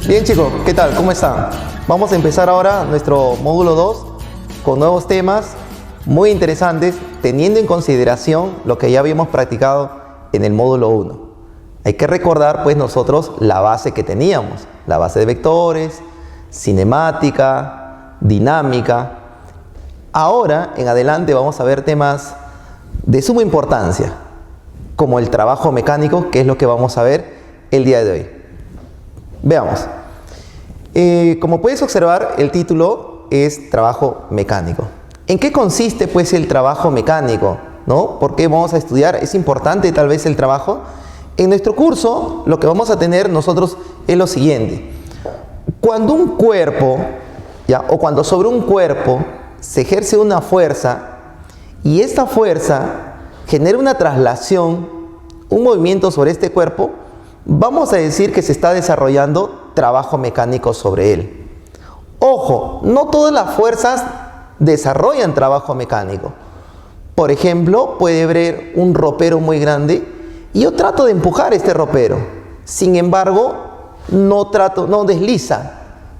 Bien chicos, ¿qué tal? ¿Cómo están? Vamos a empezar ahora nuestro módulo 2 con nuevos temas muy interesantes, teniendo en consideración lo que ya habíamos practicado en el módulo 1. Hay que recordar pues nosotros la base que teníamos, la base de vectores, cinemática, dinámica. Ahora en adelante vamos a ver temas de suma importancia, como el trabajo mecánico, que es lo que vamos a ver el día de hoy. Veamos. Como puedes observar, el título es trabajo mecánico. ¿En qué consiste pues el trabajo mecánico? ¿No? ¿Por qué vamos a estudiar? ¿Es importante tal vez el trabajo? En nuestro curso lo que vamos a tener nosotros es lo siguiente. Cuando un cuerpo, o cuando sobre un cuerpo se ejerce una fuerza y esta fuerza genera una traslación, un movimiento sobre este cuerpo, vamos a decir que se está desarrollando trabajo mecánico sobre él. Ojo, no todas las fuerzas desarrollan trabajo mecánico. Por ejemplo, puede haber un ropero muy grande y yo trato de empujar este ropero. Sin embargo, no desliza,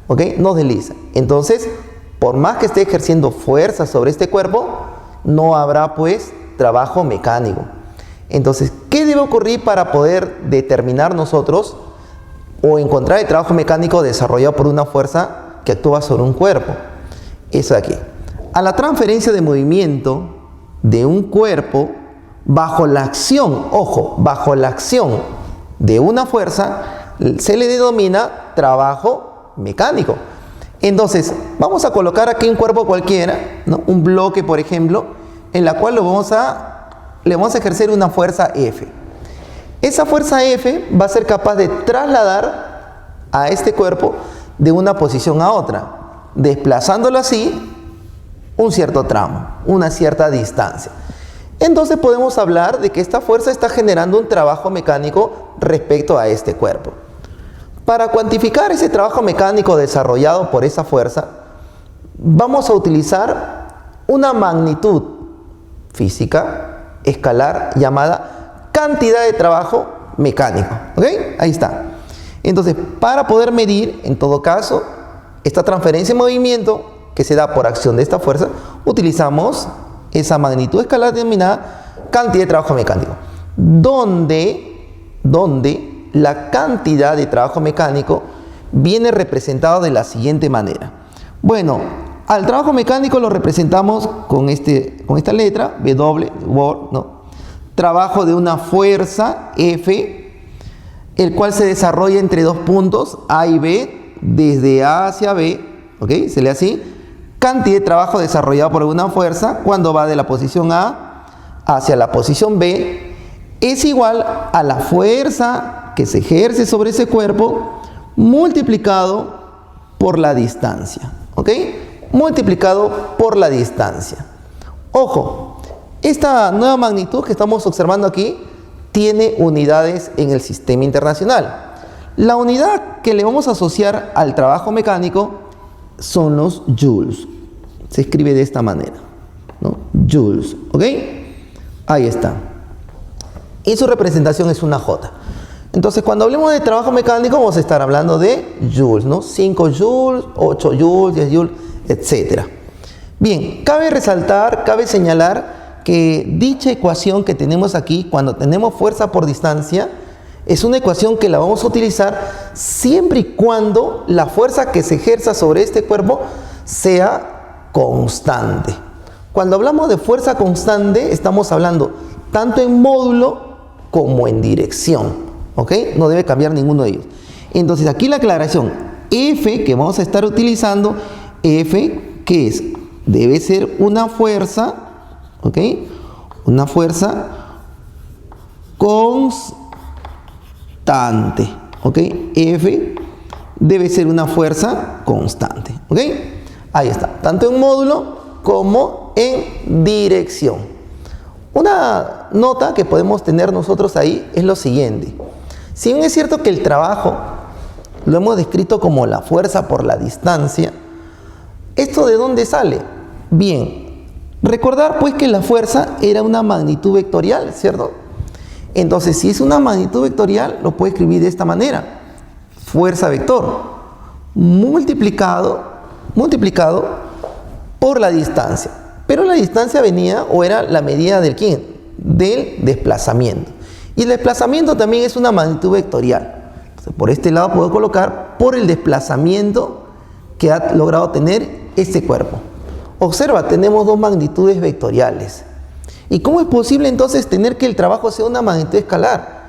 ¿ok? No desliza. Entonces, por más que esté ejerciendo fuerza sobre este cuerpo, no habrá pues trabajo mecánico. Entonces, ¿qué debe ocurrir para poder determinar nosotros o encontrar el trabajo mecánico desarrollado por una fuerza que actúa sobre un cuerpo? Eso de aquí. A la transferencia de movimiento de un cuerpo bajo la acción, ojo, bajo la acción de una fuerza, se le denomina trabajo mecánico. Entonces, vamos a colocar aquí un cuerpo cualquiera, ¿no? Un bloque, por ejemplo, en la cual le vamos a ejercer una fuerza F. Esa fuerza F va a ser capaz de trasladar a este cuerpo de una posición a otra, desplazándolo así un cierto tramo, una cierta distancia. Entonces podemos hablar de que esta fuerza está generando un trabajo mecánico respecto a este cuerpo. Para cuantificar ese trabajo mecánico desarrollado por esa fuerza, vamos a utilizar una magnitud física escalar llamada cantidad de trabajo mecánico. ¿Ok? Ahí está. Entonces, para poder medir, en todo caso, esta transferencia de movimiento que se da por acción de esta fuerza, utilizamos esa magnitud escalar denominada cantidad de trabajo mecánico, donde la cantidad de trabajo mecánico viene representado de la siguiente manera. Bueno, al trabajo mecánico lo representamos con esta letra, W, ¿no? Trabajo de una fuerza, F, el cual se desarrolla entre dos puntos, A y B, desde A hacia B, ¿ok? Se lee así. Cantidad de trabajo desarrollado por una fuerza cuando va de la posición A hacia la posición B es igual a la fuerza que se ejerce sobre ese cuerpo multiplicado por la distancia, ¿ok? Multiplicado por la distancia. Ojo, esta nueva magnitud que estamos observando aquí tiene unidades en el sistema internacional. La unidad que le vamos a asociar al trabajo mecánico son los joules. Se escribe de esta manera, ¿no? Joules, ¿ok? Ahí está. Y su representación es una J. Entonces, cuando hablemos de trabajo mecánico, vamos a estar hablando de joules, ¿no? 5 joules, 8 joules, 10 joules, etc. Bien, cabe resaltar, cabe señalar que dicha ecuación que tenemos aquí, cuando tenemos fuerza por distancia, es una ecuación que la vamos a utilizar siempre y cuando la fuerza que se ejerza sobre este cuerpo sea constante. Cuando hablamos de fuerza constante, estamos hablando tanto en módulo como en dirección, ¿ok? No debe cambiar ninguno de ellos. Entonces, aquí la aclaración, F que vamos a estar utilizando, F, ¿qué es? Debe ser una fuerza, ¿ok? Una fuerza constante, ¿ok? F debe ser una fuerza constante, ¿ok? Ahí está, tanto en módulo como en dirección. Una nota que podemos tener nosotros ahí es lo siguiente. Si bien es cierto que el trabajo lo hemos descrito como la fuerza por la distancia, ¿esto de dónde sale? Bien, recordar pues que la fuerza era una magnitud vectorial, ¿cierto? Entonces, si es una magnitud vectorial, lo puedo escribir de esta manera. Fuerza vector. multiplicado por la distancia. Pero la distancia venía o era la medida del ¿quién? Del desplazamiento. Y el desplazamiento también es una magnitud vectorial. Entonces, por este lado puedo colocar por el desplazamiento que ha logrado tener este cuerpo. Observa, tenemos dos magnitudes vectoriales. ¿Y cómo es posible entonces tener que el trabajo sea una magnitud escalar?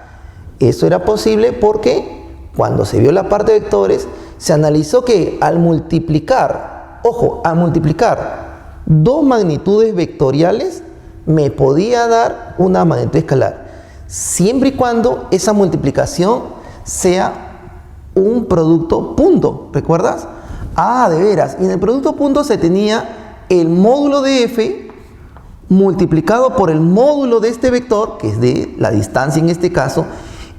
Eso era posible porque cuando se vio la parte de vectores, se analizó que al multiplicar, ojo, al multiplicar dos magnitudes vectoriales, me podía dar una magnitud escalar, siempre y cuando esa multiplicación sea un producto punto, ¿recuerdas? Ah, de veras, y en el producto punto se tenía el módulo de f multiplicado por el módulo de este vector, que es de la distancia en este caso,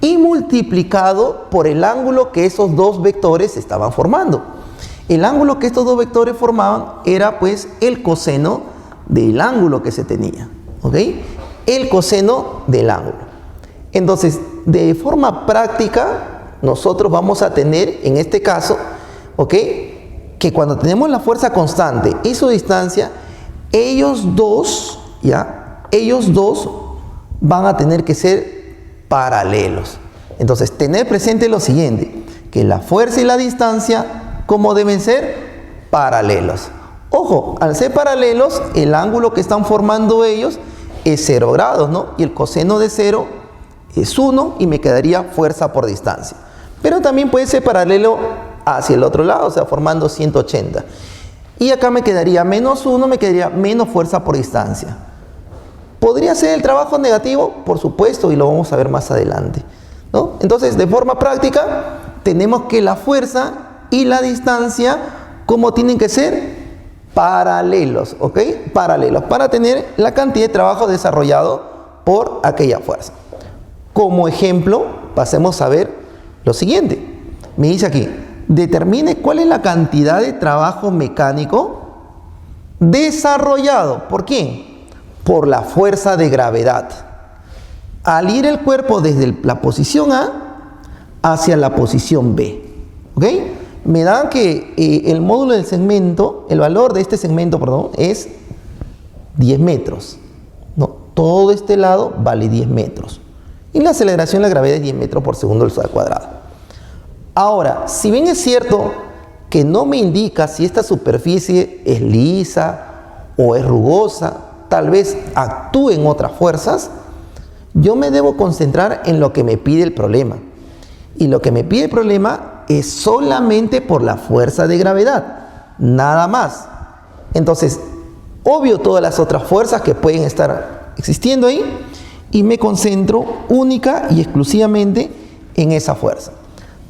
y multiplicado por el ángulo que esos dos vectores estaban formando. El ángulo que estos dos vectores formaban era pues el coseno del ángulo que se tenía, ¿ok? El coseno del ángulo. Entonces, de forma práctica, nosotros vamos a tener en este caso, ¿ok?, que cuando tenemos la fuerza constante y su distancia, ellos dos van a tener que ser paralelos. Entonces, tener presente lo siguiente, que la fuerza y la distancia, ¿cómo deben ser? Paralelos. Ojo, al ser paralelos, el ángulo que están formando ellos es 0 grados, ¿no? Y el coseno de 0 es 1 y me quedaría fuerza por distancia. Pero también puede ser paralelo hacia el otro lado, o sea, formando 180. Y acá me quedaría menos 1, me quedaría menos fuerza por distancia. ¿Podría ser el trabajo negativo? Por supuesto, y lo vamos a ver más adelante, ¿no? Entonces, de forma práctica, tenemos que la fuerza y la distancia, ¿cómo tienen que ser? Paralelos, ¿ok? Paralelos, para tener la cantidad de trabajo desarrollado por aquella fuerza. Como ejemplo, pasemos a ver lo siguiente. Me dice aquí, determine cuál es la cantidad de trabajo mecánico desarrollado. ¿Por quién? Por la fuerza de gravedad. Al ir el cuerpo desde la posición A hacia la posición B. ¿Ok? Me dan que el módulo del segmento, el valor de este segmento, perdón, es 10 metros. ¿No? Todo este lado vale 10 metros. Y la aceleración de la gravedad es 10 metros por segundo al cuadrado. Ahora, si bien es cierto que no me indica si esta superficie es lisa o es rugosa, tal vez actúen otras fuerzas, yo me debo concentrar en lo que me pide el problema. Y lo que me pide el problema es solamente por la fuerza de gravedad, nada más. Entonces, obvio todas las otras fuerzas que pueden estar existiendo ahí y me concentro única y exclusivamente en esa fuerza.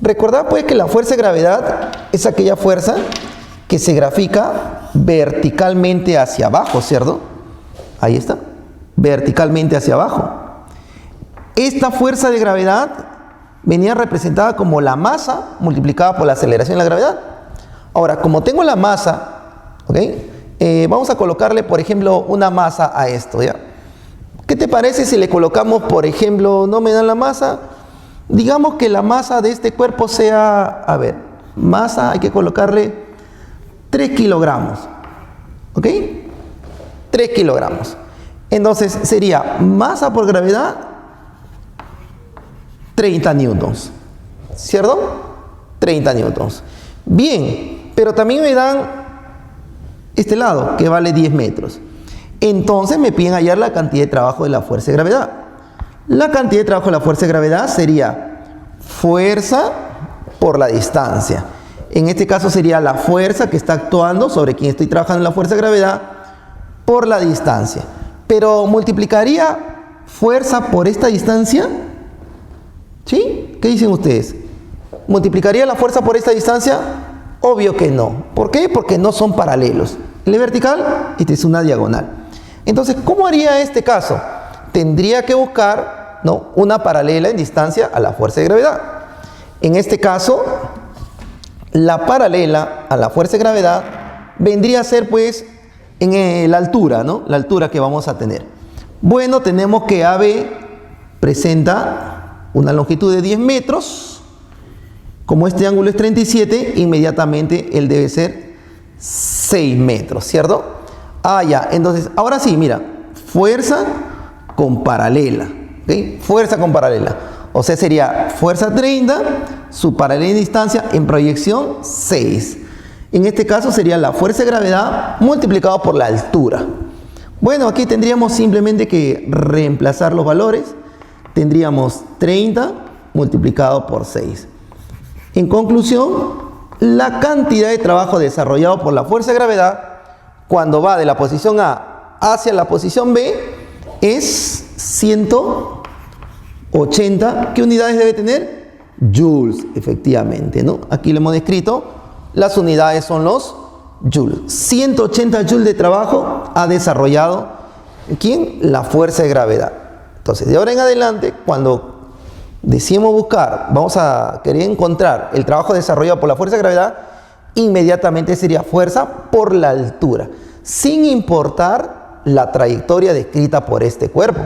Recordad pues que la fuerza de gravedad es aquella fuerza que se grafica verticalmente hacia abajo, ¿cierto? Ahí está, verticalmente hacia abajo. Esta fuerza de gravedad venía representada como la masa multiplicada por la aceleración de la gravedad. Ahora, como tengo la masa, ¿ok? Vamos a colocarle, por ejemplo, una masa a esto, ¿ya? ¿Qué te parece si le colocamos, por ejemplo, no me dan la masa? Digamos que la masa de este cuerpo sea, a ver, masa hay que colocarle 3 kilogramos, ¿ok? 3 kilogramos. Entonces sería masa por gravedad 30 newtons, ¿cierto? 30 newtons. Bien, pero también me dan este lado que vale 10 metros. Entonces me piden hallar la cantidad de trabajo de la fuerza de gravedad. La cantidad de trabajo de la fuerza de gravedad sería fuerza por la distancia. En este caso sería la fuerza que está actuando sobre quien estoy trabajando en la fuerza de gravedad por la distancia. Pero multiplicaría fuerza por esta distancia. ¿Sí? ¿Qué dicen ustedes? ¿Multiplicaría la fuerza por esta distancia? Obvio que no. ¿Por qué? Porque no son paralelos. El es vertical, este es una diagonal. Entonces, ¿cómo haría este caso? Tendría que buscar, ¿no?, una paralela en distancia a la fuerza de gravedad. En este caso, la paralela a la fuerza de gravedad vendría a ser pues en la altura, ¿no? La altura que vamos a tener. Bueno, tenemos que AB presenta una longitud de 10 metros Como este ángulo es 37, inmediatamente él debe ser 6 metros, ¿cierto? Ah, ya. Entonces, ahora sí, mira. Fuerza con paralela. ¿Okay? Fuerza con paralela. O sea, sería fuerza 30, su paralela en distancia en proyección 6. En este caso sería la fuerza de gravedad multiplicado por la altura. Bueno, aquí tendríamos simplemente que reemplazar los valores. Tendríamos 30 multiplicado por 6. En conclusión, la cantidad de trabajo desarrollado por la fuerza de gravedad cuando va de la posición A hacia la posición B es 180. ¿Qué unidades debe tener? Joules, efectivamente, ¿no? Aquí le hemos escrito, las unidades son los joules. 180 joules de trabajo ha desarrollado, ¿quién? La fuerza de gravedad. Entonces, de ahora en adelante, cuando decimos buscar, vamos a querer encontrar el trabajo desarrollado por la fuerza de gravedad, inmediatamente sería fuerza por la altura, sin importar la trayectoria descrita por este cuerpo.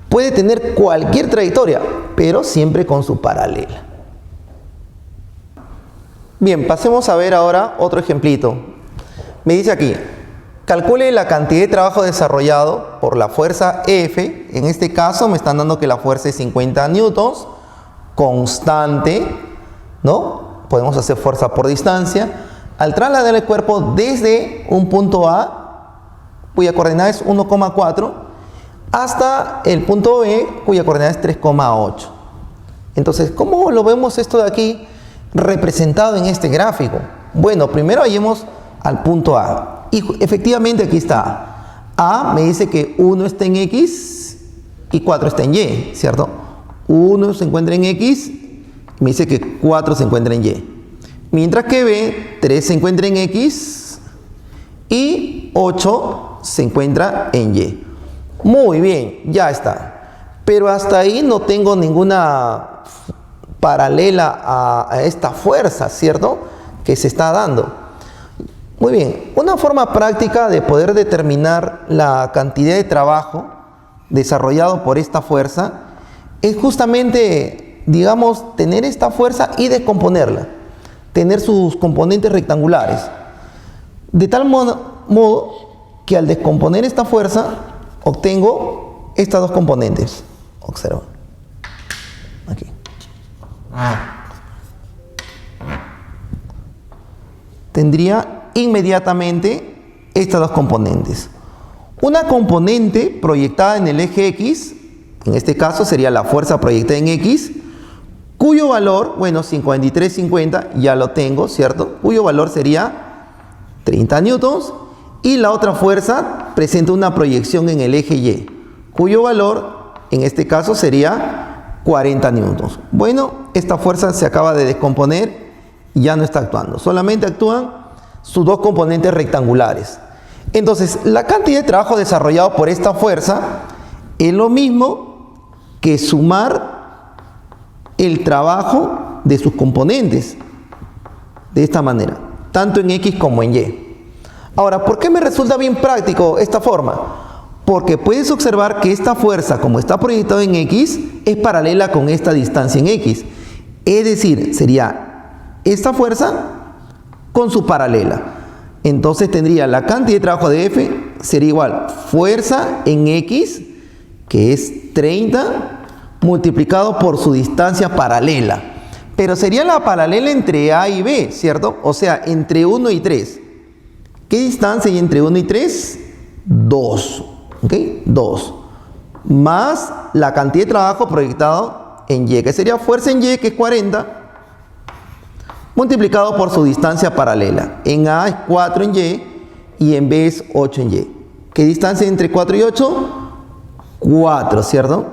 Puede tener cualquier trayectoria, pero siempre con su paralela. Bien, pasemos a ver ahora otro ejemplito. Me dice aquí, calcule la cantidad de trabajo desarrollado por la fuerza F. En este caso me están dando que la fuerza es 50 newtons, constante, ¿no? Podemos hacer fuerza por distancia. Al trasladar el cuerpo desde un punto A, cuya coordenada es 1,4, hasta el punto B, cuya coordenada es 3,8. Entonces, ¿cómo lo vemos esto de aquí representado en este gráfico? Bueno, primero vayamos al punto A. Y efectivamente aquí está A. Me dice que 1 está en X y 4 está en Y, ¿cierto? 1 se encuentra en X, me dice que 4 se encuentra en Y. Mientras que B, 3 se encuentra en X y 8 se encuentra en Y. Muy bien, ya está. Pero hasta ahí no tengo ninguna paralela a esta fuerza, ¿cierto? Que se está dando. Muy bien, una forma práctica de poder determinar la cantidad de trabajo desarrollado por esta fuerza es justamente, digamos, tener esta fuerza y descomponerla. Tener sus componentes rectangulares. De tal modo que al descomponer esta fuerza, obtengo estas dos componentes. Observa. Aquí. Tendría inmediatamente estas dos componentes. Una componente proyectada en el eje X, en este caso sería la fuerza proyectada en X, cuyo valor, bueno, 53,50, ya lo tengo, ¿cierto? Cuyo valor sería 30 newtons. Y la otra fuerza presenta una proyección en el eje Y, cuyo valor, en este caso, sería 40 newtons. Bueno, esta fuerza se acaba de descomponer y ya no está actuando. Solamente actúan sus dos componentes rectangulares. Entonces, la cantidad de trabajo desarrollado por esta fuerza es lo mismo que sumar el trabajo de sus componentes. De esta manera, tanto en X como en Y. Ahora, ¿por qué me resulta bien práctico esta forma? Porque puedes observar que esta fuerza, como está proyectada en X, es paralela con esta distancia en X. Es decir, sería esta fuerza con su paralela. Entonces tendría la cantidad de trabajo de F, sería igual fuerza en X, que es 30, multiplicado por su distancia paralela. Pero sería la paralela entre A y B, ¿cierto? O sea, entre 1 y 3. ¿Qué distancia hay entre 1 y 3? 2. ¿Ok? 2. Más la cantidad de trabajo proyectado en Y, que sería fuerza en Y, que es 40, multiplicado por su distancia paralela. En A es 4 en y en B es 8 en Y. ¿Qué distancia entre 4 y 8? 4, ¿cierto?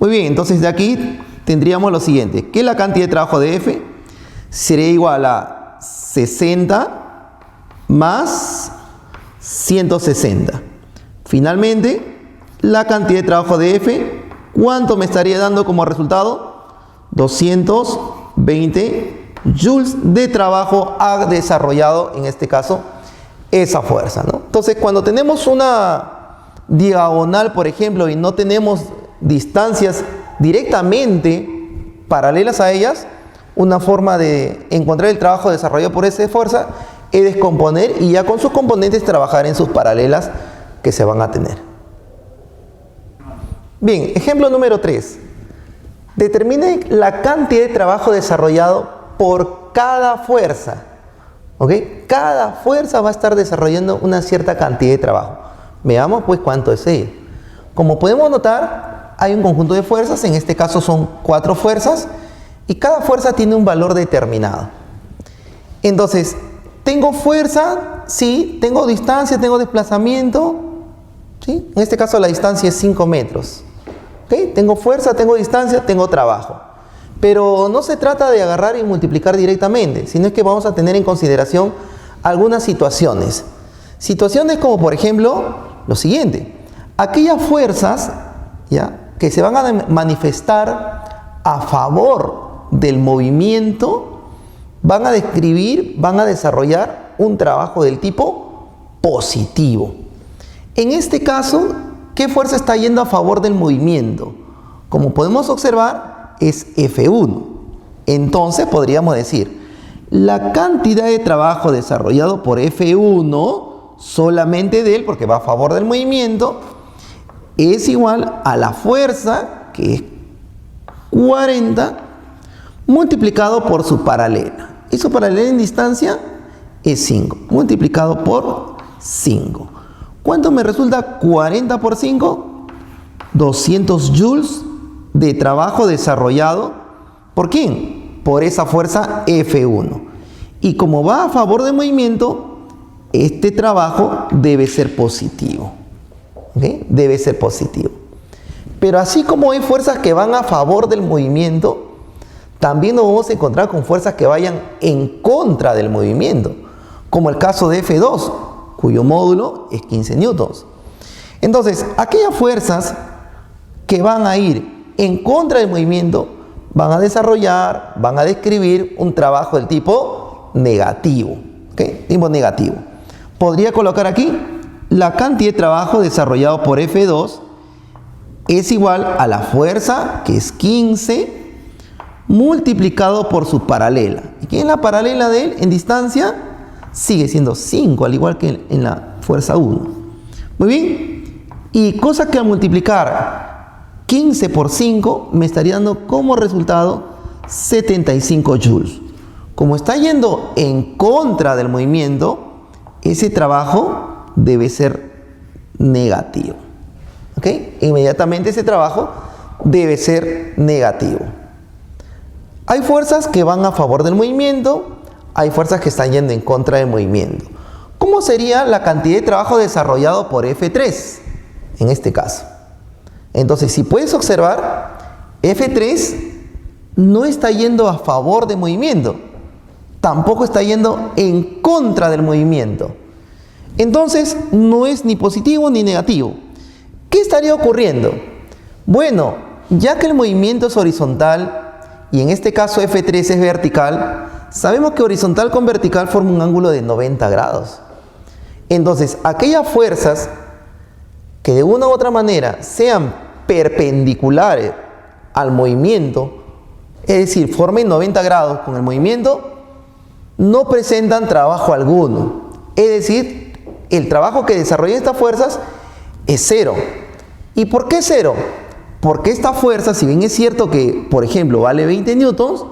Muy bien, entonces de aquí tendríamos lo siguiente, que la cantidad de trabajo de F sería igual a 60 más 160. Finalmente, la cantidad de trabajo de F, ¿cuánto me estaría dando como resultado? 220 joules de trabajo ha desarrollado, en este caso, esa fuerza, ¿no? Entonces, cuando tenemos una diagonal, por ejemplo, y no tenemos distancias directamente paralelas a ellas, Una forma de encontrar el trabajo desarrollado por esa fuerza es descomponer y ya con sus componentes trabajar en sus paralelas que se van a tener. Bien, ejemplo número 3. Determine la cantidad de trabajo desarrollado por cada fuerza. ¿Ok? Cada fuerza va a estar desarrollando una cierta cantidad de trabajo. Veamos pues cuánto es ello. Como podemos notar, hay un conjunto de fuerzas, en este caso son 4 fuerzas, y cada fuerza tiene un valor determinado. Entonces, tengo fuerza, sí, tengo distancia, tengo desplazamiento, ¿sí? En este caso la distancia es 5 metros. ¿Okay? Tengo fuerza, tengo distancia, tengo trabajo. Pero no se trata de agarrar y multiplicar directamente, sino es que vamos a tener en consideración algunas situaciones. Situaciones como por ejemplo lo siguiente: aquellas fuerzas, ¿ya?, que se van a manifestar a favor del movimiento van a desarrollar un trabajo del tipo positivo. En este caso, ¿qué fuerza está yendo a favor del movimiento? Como podemos observar, es F1. Entonces podríamos decir, la cantidad de trabajo desarrollado por F1, solamente de él, porque va a favor del movimiento, es igual a la fuerza, que es 40, multiplicado por su paralela. Y su paralela en distancia es 5, multiplicado por 5. ¿Cuánto me resulta 40 por 5? 200 joules de trabajo desarrollado. ¿Por quién? Por esa fuerza F1. Y como va a favor del movimiento, este trabajo debe ser positivo. ¿Okay? Debe ser positivo. Pero así como hay fuerzas que van a favor del movimiento, también nos vamos a encontrar con fuerzas que vayan en contra del movimiento, como el caso de F2, cuyo módulo es 15 newtons. Entonces, aquellas fuerzas que van a ir en contra del movimiento van a desarrollar, van a describir un trabajo del tipo negativo. ¿Okay? Tipo negativo. Podría colocar aquí la cantidad de trabajo desarrollado por F2 es igual a la fuerza, que es 15, multiplicado por su paralela. ¿Y qué es la paralela de él en distancia? Sigue siendo 5, al igual que en la fuerza 1. Muy bien. Y cosa que al multiplicar 15 por 5 me estaría dando como resultado 75 joules. Como está yendo en contra del movimiento, ese trabajo debe ser negativo. ¿Ok? Inmediatamente ese trabajo debe ser negativo. Hay fuerzas que van a favor del movimiento, hay fuerzas que están yendo en contra del movimiento. ¿Cómo sería la cantidad de trabajo desarrollado por F3 en este caso? Entonces, si puedes observar, F3 no está yendo a favor del movimiento, tampoco está yendo en contra del movimiento. Entonces, no es ni positivo ni negativo. ¿Qué estaría ocurriendo? Bueno, ya que el movimiento es horizontal, y en este caso F3 es vertical, sabemos que horizontal con vertical forma un ángulo de 90 grados. Entonces, aquellas fuerzas que de una u otra manera sean perpendiculares al movimiento, es decir, formen 90 grados con el movimiento, no presentan trabajo alguno. Es decir, el trabajo que desarrollan estas fuerzas es 0. ¿Y por qué 0? Porque esta fuerza, si bien es cierto que, por ejemplo, vale 20 newtons,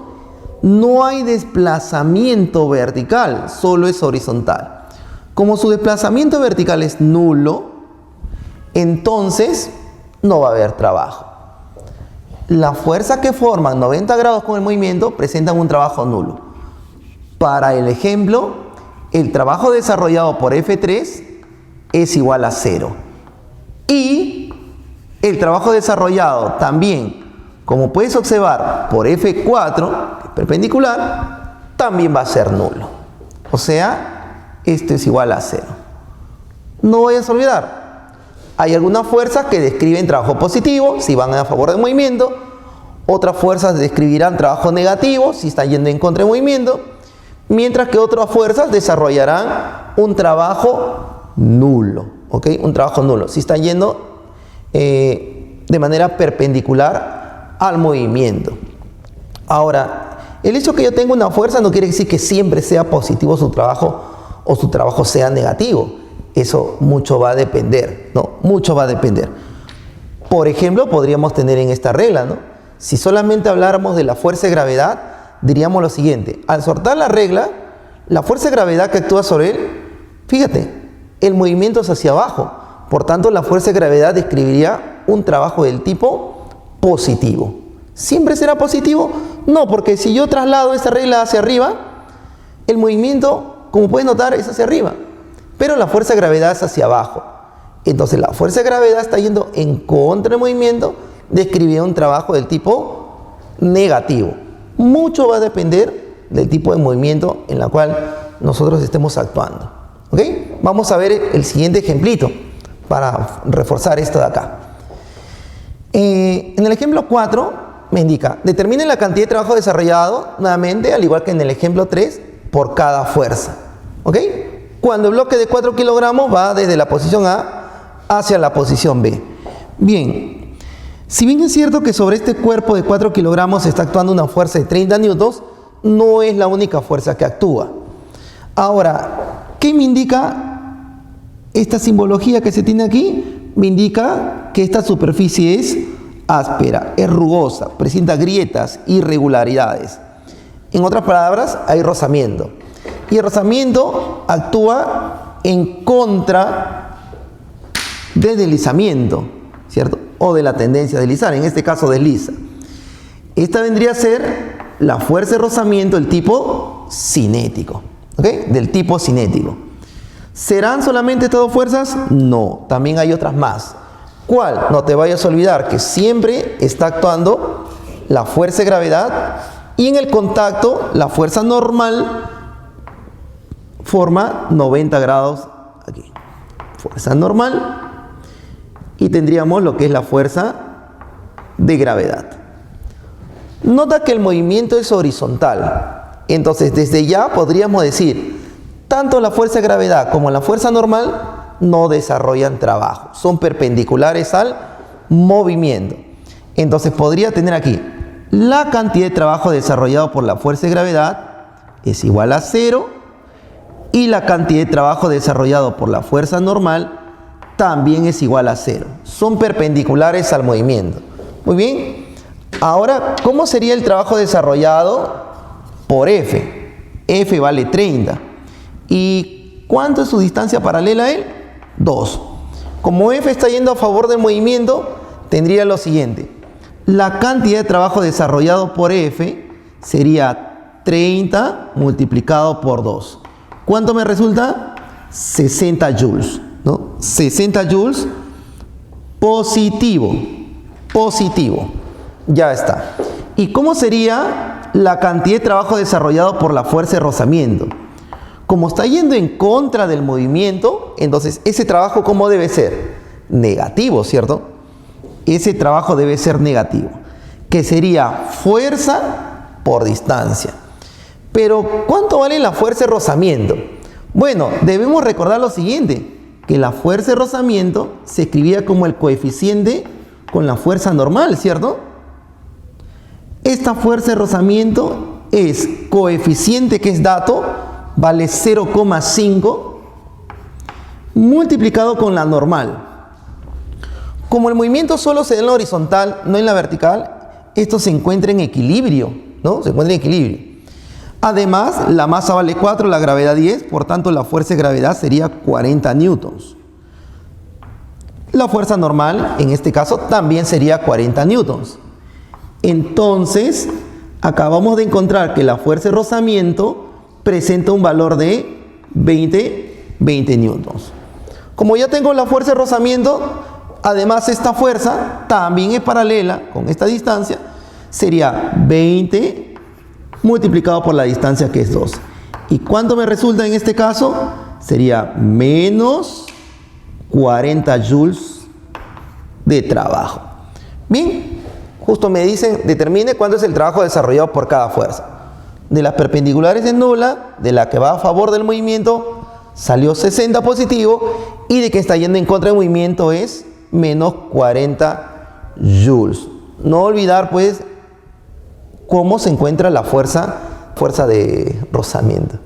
no hay desplazamiento vertical, solo es horizontal. Como su desplazamiento vertical es nulo, entonces no va a haber trabajo. Las fuerzas que forman 90 grados con el movimiento presentan un trabajo nulo. Para el ejemplo, el trabajo desarrollado por F3 es igual a 0. Y el trabajo desarrollado también, como puedes observar, por F4, que es perpendicular, también va a ser nulo. O sea, esto es igual a 0. No vayas a olvidar, hay algunas fuerzas que describen trabajo positivo, si van a favor del movimiento. Otras fuerzas describirán trabajo negativo, si están yendo en contra del movimiento. Mientras que otras fuerzas desarrollarán un trabajo nulo. ¿Ok? Un trabajo nulo, si están yendo de manera perpendicular al movimiento. Ahora, El hecho que yo tenga una fuerza no quiere decir que siempre sea positivo su trabajo o su trabajo sea negativo. Eso mucho va a depender, ¿no? Mucho va a depender. Por ejemplo, podríamos tener en esta regla, ¿no? Si solamente habláramos de la fuerza de gravedad, diríamos lo siguiente. Al soltar la regla, la fuerza de gravedad que actúa sobre él, fíjate, el movimiento es hacia abajo. Por tanto, la fuerza de gravedad describiría un trabajo del tipo positivo. ¿Siempre será positivo? No, porque si yo traslado esta regla hacia arriba, el movimiento, como puedes notar, es hacia arriba. Pero la fuerza de gravedad es hacia abajo. Entonces, la fuerza de gravedad está yendo en contra del movimiento, describiría un trabajo del tipo negativo. Mucho va a depender del tipo de movimiento en la cual nosotros estemos actuando. ¿Ok? Vamos a ver el siguiente ejemplito para reforzar esto de acá. En el ejemplo 4 me indica, determine la cantidad de trabajo desarrollado, nuevamente, al igual que en el ejemplo 3, por cada fuerza. ¿Ok? Cuando el bloque de 4 kilogramos va desde la posición A hacia la posición B. Bien, si bien es cierto que sobre este cuerpo de 4 kilogramos está actuando una fuerza de 30 newtons, no es la única fuerza que actúa. Ahora, ¿qué me indica esta simbología que se tiene aquí? Me indica que esta superficie es áspera, es rugosa, presenta grietas, irregularidades. En otras palabras, hay rozamiento. Y el rozamiento actúa en contra del deslizamiento, ¿cierto? O de la tendencia a deslizar, en este caso desliza. Esta vendría a ser la fuerza de rozamiento del tipo cinético, ¿ok? Del tipo cinético. ¿Serán solamente estas dos fuerzas? No, también hay otras más. ¿Cuál? No te vayas a olvidar que siempre está actuando la fuerza de gravedad y en el contacto la fuerza normal forma 90 grados aquí. Fuerza normal y tendríamos lo que es la fuerza de gravedad. Nota que el movimiento es horizontal. Entonces desde ya podríamos decir, tanto la fuerza de gravedad como la fuerza normal no desarrollan trabajo, son perpendiculares al movimiento. Entonces podría tener aquí, la cantidad de trabajo desarrollado por la fuerza de gravedad es igual a 0 y la cantidad de trabajo desarrollado por la fuerza normal también es igual a 0. Son perpendiculares al movimiento. Muy bien. Ahora, ¿cómo sería el trabajo desarrollado por F? F vale 30. ¿Y cuánto es su distancia paralela a él? 2. Como F está yendo a favor del movimiento, tendría lo siguiente. La cantidad de trabajo desarrollado por F sería 30 multiplicado por 2. ¿Cuánto me resulta? 60 joules, ¿no? 60 joules positivo. Positivo. Ya está. ¿Y cómo sería la cantidad de trabajo desarrollado por la fuerza de rozamiento? Como está yendo en contra del movimiento, entonces ese trabajo, ¿cómo debe ser? Negativo, ¿cierto? Ese trabajo debe ser negativo, que sería fuerza por distancia. Pero, ¿cuánto vale la fuerza de rozamiento? Bueno, debemos recordar lo siguiente, que la fuerza de rozamiento se escribía como el coeficiente con la fuerza normal, ¿cierto? Esta fuerza de rozamiento es coeficiente, que es dato, vale 0,5 multiplicado con la normal. Como el movimiento solo se da en la horizontal, no en la vertical, esto se encuentra en equilibrio, ¿no? Se encuentra en equilibrio. Además, la masa vale 4, la gravedad 10, por tanto la fuerza de gravedad sería 40 newtons. La fuerza normal, en este caso, también sería 40 newtons. Entonces, acabamos de encontrar que la fuerza de rozamiento presenta un valor de 20 newtons. Como ya tengo la fuerza de rozamiento, además esta fuerza también es paralela con esta distancia, sería 20 multiplicado por la distancia, que es 2. ¿Y cuánto me resulta en este caso? Sería menos 40 joules de trabajo. Bien, justo me dicen, determine cuánto es el trabajo desarrollado por cada fuerza. De las perpendiculares es nula, de la que va a favor del movimiento salió 60 positivo y de que está yendo en contra del movimiento es menos 40 joules. No olvidar pues cómo se encuentra la fuerza de rozamiento.